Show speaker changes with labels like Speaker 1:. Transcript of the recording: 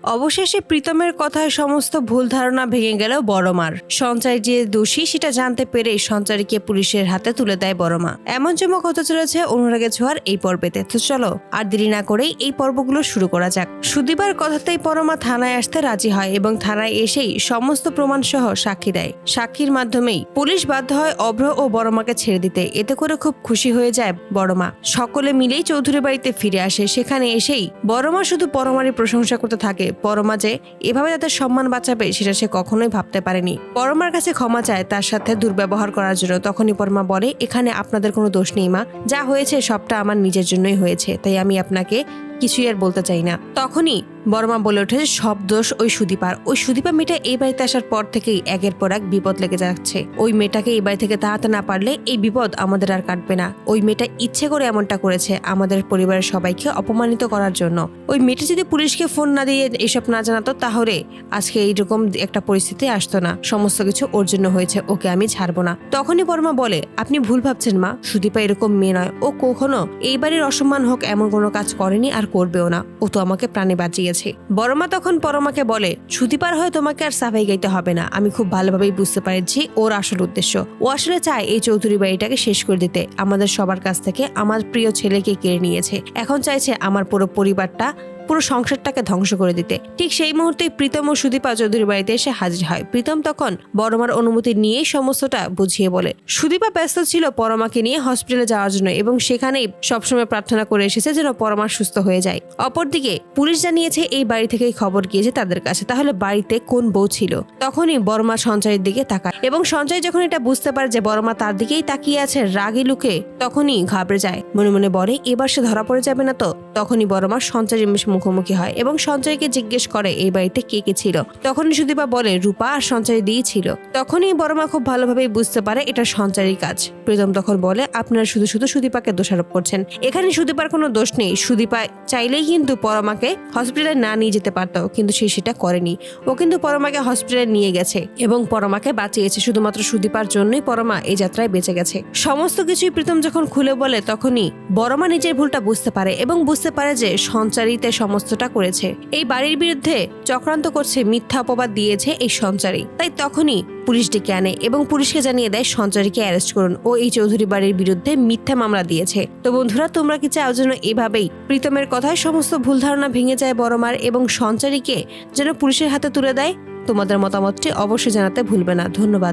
Speaker 1: অবশেষে প্রীতমের কথায় সমস্ত ভুল ধারণা ভেঙে গেল বড়মার। সঞ্চয় যে দোষী সেটা জানতে পেরে সঞ্চারীকে পুলিশের হাতে তুলে দেয় বড়মা। এমন চমক হতে চলেছে অনুরাগে ছোঁয়ার এই পর্বেতে। তো চলো আর দেরি না করেই এই পর্বগুলো শুরু করা যাক। সুদীপার কথাতেই বড়মা থানায় আসতে রাজি হয় এবং থানায় এসেই সমস্ত প্রমাণ সহ সাক্ষী দেয়। সাক্ষীর মাধ্যমেই পুলিশ বাধ্য হয় অভ্র ও বড়মাকে ছেড়ে দিতে। এতে করে খুব খুশি হয়ে যায় বড়মা। সকলে মিলেই চৌধুরী বাড়িতে ফিরে আসে। সেখানে এসেই বড়মা শুধু পরমারই প্রশংসা করতে থাকে। পরমা যে এভাবে তাদের সম্মান বাঁচাবে সেটা সে কখনোই ভাবতে পারেনি। পরমার কাছে ক্ষমা চায় তার সাথে দুর্ব্যবহার করার জন্য। তখনই পরমা বলে, এখানে আপনাদের কোনো দোষ নেই মা, যা হয়েছে সবটা আমার নিজের জন্যই হয়েছে, তাই আমি আপনাকে কিছুই আর বলতে চাই না। তখনই বড়মা বলে ওঠে, সব দোষ ওই সুদীপার। ওই সুদীপা মেয়েটা এই বাড়িতে আসার পর থেকেই একের পর এক বিপদ লেগে যাচ্ছে। ওই মেয়েটাকে এই বাড়ি থেকে তাড়াতে না পারলে এই বিপদ আমাদের আর কাটবে না। ওই মেয়েটা ইচ্ছে করে এমনটা করেছে আমাদের পরিবারের সবাইকে অপমানিত করার জন্য। ওই মেয়েটা যদি পুলিশকে ফোন না দিয়ে এসব না জানাতো তাহলে আজকে এইরকম একটা পরিস্থিতি আসতো না। সমস্ত কিছু ওর জন্য হয়েছে, ওকে আমি ছাড়বো না। তখনই বড়মা বলে, আপনি ভুল ভাবছেন মা, সুদীপা এরকম মেয়ে নয়। ও কখনো এই বাড়ির অসম্মান হোক এমন কোনো কাজ করেনি আর করবেও না। ও তো আমাকে প্রাণে বাঁচিয়েছে। বড়মা তখন পরমাকে বলে, সুদীপার হয়ে তোমাকে আর সাফাই গাইতে হবে না। আমি খুব ভালোভাবেই বুঝতে পারছি ওর আসল উদ্দেশ্য। ও আসলে চায় এই চৌধুরী বাড়িটাকে শেষ করে দিতে। আমাদের সবার কাছ থেকে আমার প্রিয় ছেলেকে কেড়ে নিয়েছে। এখন চাইছে আমার পুরো পরিবারটা, পুরো সংসারটাকে ধ্বংস করে দিতে। ঠিক সেই মুহূর্তে প্রীতম ও সুদীপা চৌধুরী বাড়িতে এসে হাজির হয়। প্রীতম তখন বড়মার অনুমতি নিয়েই সমস্তটা বুঝিয়ে বলে। সুদীপা ব্যস্ত ছিল পরমাকে নিয়ে হসপিটালে যাওয়ার জন্য এবং সেখানেই সবসময় প্রার্থনা করে এসেছে যেন পরমা সুস্থ হয়ে যায়। অপরদিকে পুলিশ জানিয়েছে এই বাড়ি থেকেই খবর গিয়েছে তাদের কাছে। তাহলে বাড়িতে কোন বউ ছিল? তখনই বড়মা সঞ্চয়ের দিকে তাকায় এবং সঞ্চয় যখন এটা বুঝতে পারে যে বড়মা তার দিকেই তাকিয়ে আছে রাগী লুকে, তখনই ঘাবড়ে যায়। মনে মনে বলে, এবার সে ধরা পড়ে যাবে না তো? তখনই বড়মা সঞ্চয়ের মুখোমুখি হয় এবং সঞ্চয়কে জিজ্ঞেস করে এই বাড়িতে কে কে ছিল। তখনই সুদীপা বলে, রূপা আর সঞ্চয় দিয়েই ছিল। তখনই বড়মা খুব ভালোভাবেই বুঝতে পারে এটা সঞ্চয়েরই কাজ। প্রীতম তখন বলে, আপনারা শুধু শুধু সুদীপাকে দোষারোপ করছেন। এখানে সুদীপার কোনো দোষ নেই। সুদীপা চাইলেই কিন্তু পরমাকে হসপিটালে না নিয়ে যেতে পারত, কিন্তু সে সেটা করেনি। ও কিন্তু পরমাকে হসপিটালে নিয়ে গেছে এবং পরমাকে বাঁচিয়েছে। শুধুমাত্র সুদীপার জন্যই পরমা এই যাত্রায় বেঁচে গেছে। সমস্ত কিছুই প্রীতম যখন খুলে বলে তখনই বড়মা নিজের ভুলটা বুঝতে পারে এবং বুঝতে পারে যে সঞ্চারীতে সমস্তটা করেছে। এই বাড়ির বিরুদ্ধে চক্রান্ত করছে, মিথ্যা অপবাদ দিয়েছে এই সঞ্চারী। তাই তখনই পুলিশ ডেকে আনে এবং পুলিশকে জানিয়ে দেয় সঞ্চারীকে অ্যারেস্ট করুন, ও এই চৌধুরী বাড়ির বিরুদ্ধে মিথ্যা মামলা দিয়েছে। তো বন্ধুরা, তোমরা কি চাও যেন এভাবেই প্রীতমের কথায় সমস্ত ভুল ধারণা ভেঙে যায় বড়মার এবং সঞ্চারীকে যেন পুলিশের হাতে তুলে দেয়? তোমাদের মতামতটি অবশ্যই জানাতে ভুলবে না। ধন্যবাদ।